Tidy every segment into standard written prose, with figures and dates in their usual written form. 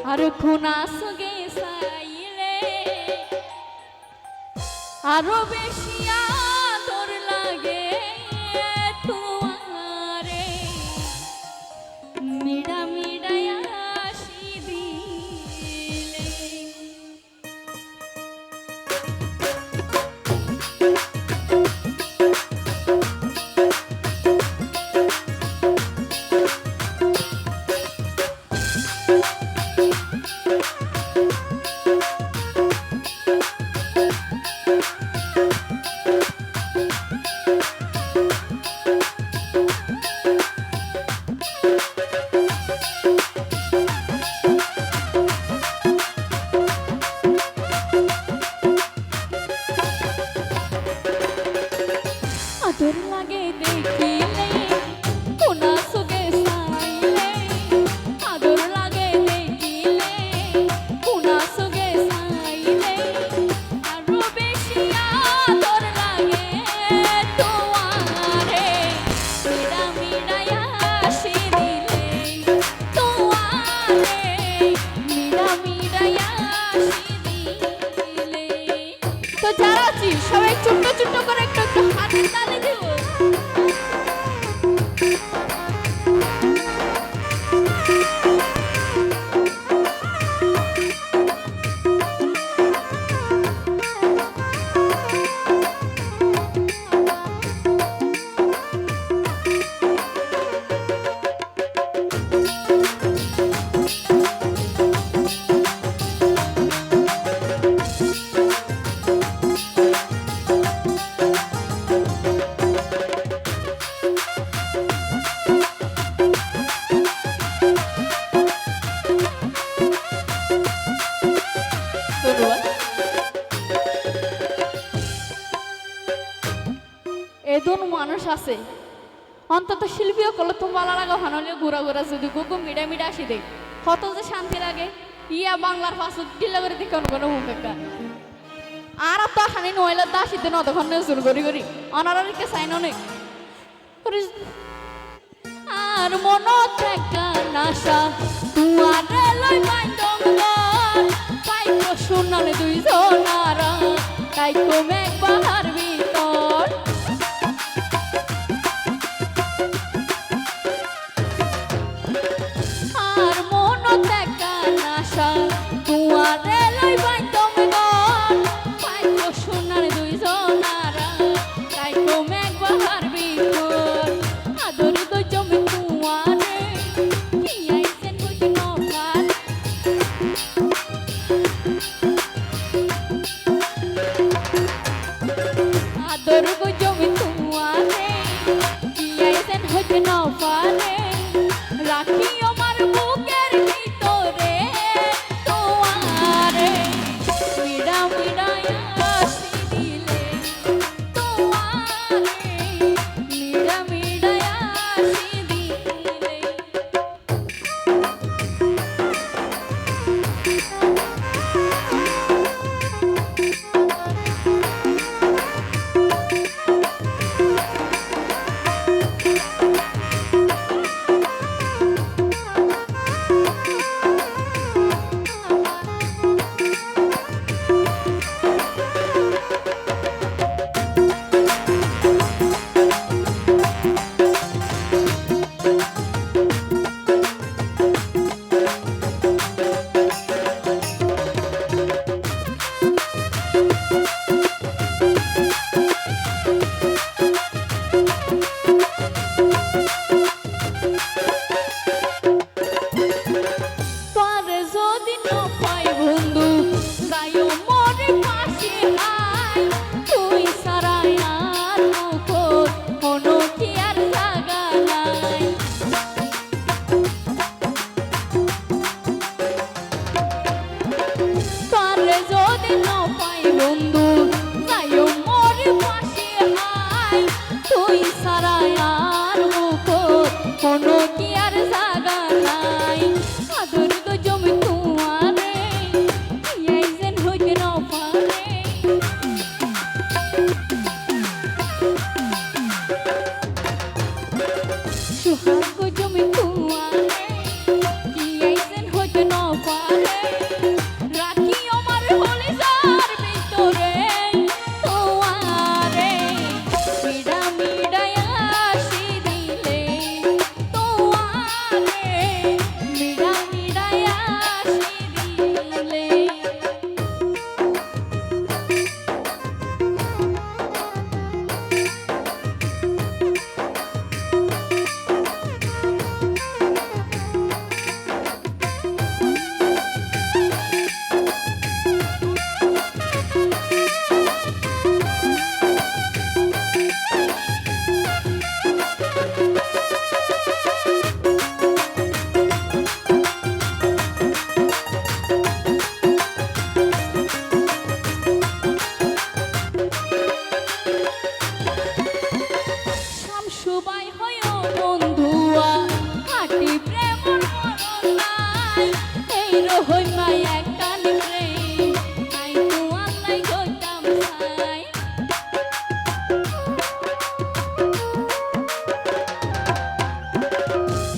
আর খুনা সগে সাইলে আরো বেশি আদর লাগে তোমারে মিডা মিডায়া আসি দিলে আদর লাগে দেখিলে কোনা সগে সাইলে আদর লাগে দেখিলে কোনা সগে সাইলে আরো বেশি আদর লাগে তোমারে মিডা মিডায়া আসি দিলে তোমারে মিডা মিডায়া আসি দিলে তো যারা আছি সবাই ছোট্ট ছোট্ট করে একটু একটু হাতে তালি দিব এদন মানুষ আছে অন্তত শিল্পীও করলে তো ভালো লাগা ভানলে ঘুরা ঘুরা যদি গুগু মিডা মিডা আসি দেখ কত যে শান্তি লাগে ইয়া বাংলার পাশে ডিলা করে দেখে কোনো মুখেকা আর তো খানি নইলে দাসিতে নতক্ষণ শুরু করি করি অনারিকে সাইন অনেক আর মন থেকে নাশা তুয়ারে লই বাইন্দম পাইকো শুনালে দুইজনারা তাইকো মেঘ বাহার ভিতর আর মন থেকে নাশা তুয়ারে লই বাইন্দম পাইকো শুনালে দুইজনারা তাইকো মেঘ বাহার ভিতর আদর তো জমে তুয়ারে কি আইছেন কই নফার আদর কই জমে তুয়ারে কি আইছেন হইতে নফারে রাখি আমার বুকের ভিতরে তোমারে মিডা মিডায়া আসি দিলে তোমারে মিডা মিডায়া আসি দিলে তোরে যদি ন পাই বন্ধু যাইও মরে পাশে আয় তুই সারাই আর মুখত কোনো কি আর জাগা নাই তোরে যদি ন পাই বন্ধু যাইও মরে পাশে আয় তুই সারাই আর মুখত কোনো কি আর জাগা নাই আদর গো জমি তোমারে কি আইছেন হইতে নফারে সুহাগ গো জমি তোমারে কি আইছেন হইতে নফারে রহই মায়া কান প্রেম আই তো আল্লাই গইতাম সাই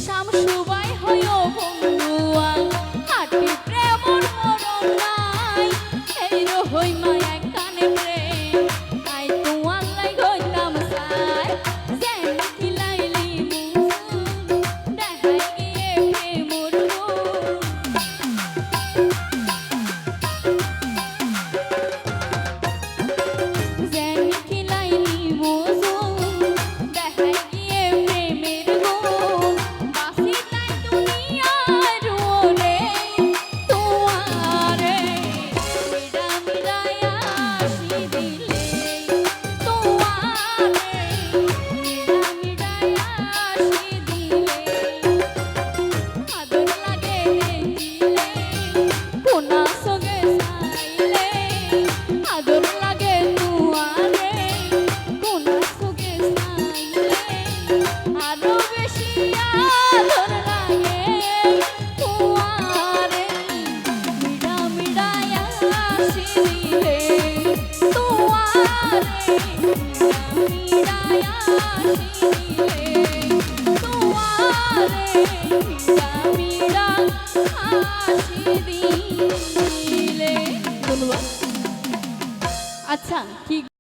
শামসুবাই হয়ো বন্ধুয়া হাটি প্রেমর মরণ নাই এই রহই মায়া কান প্রেম আই তো আল্লাই গইতাম সাই যেন খিলাইলি মুসুন দেখাই গিয়ে প্রেমর যেন খিলাইলি মুসুন দেখাই গিয়ে প্রেমের গুণ বাসি তাই দুনিয়ার ওরে তোমারে মিরা মিরায়া আসি দিলে তোমারে মিরা মিরায়া আসি দিলে আদর লাগে দেখিলে কোনা সঙ্গে সাইলে আদর লাগে তুয়ারে কোনা সঙ্গে সাইলে আরো বেশি আদর লাগে তুয়ারে মিরা মিরায়া আসি দিলে তুয়ারে মিরা মিরায়া আসি দিলে তোমারে মিরা মিরা আসি দিলে ধন্যবাদ। আচ্ছা কি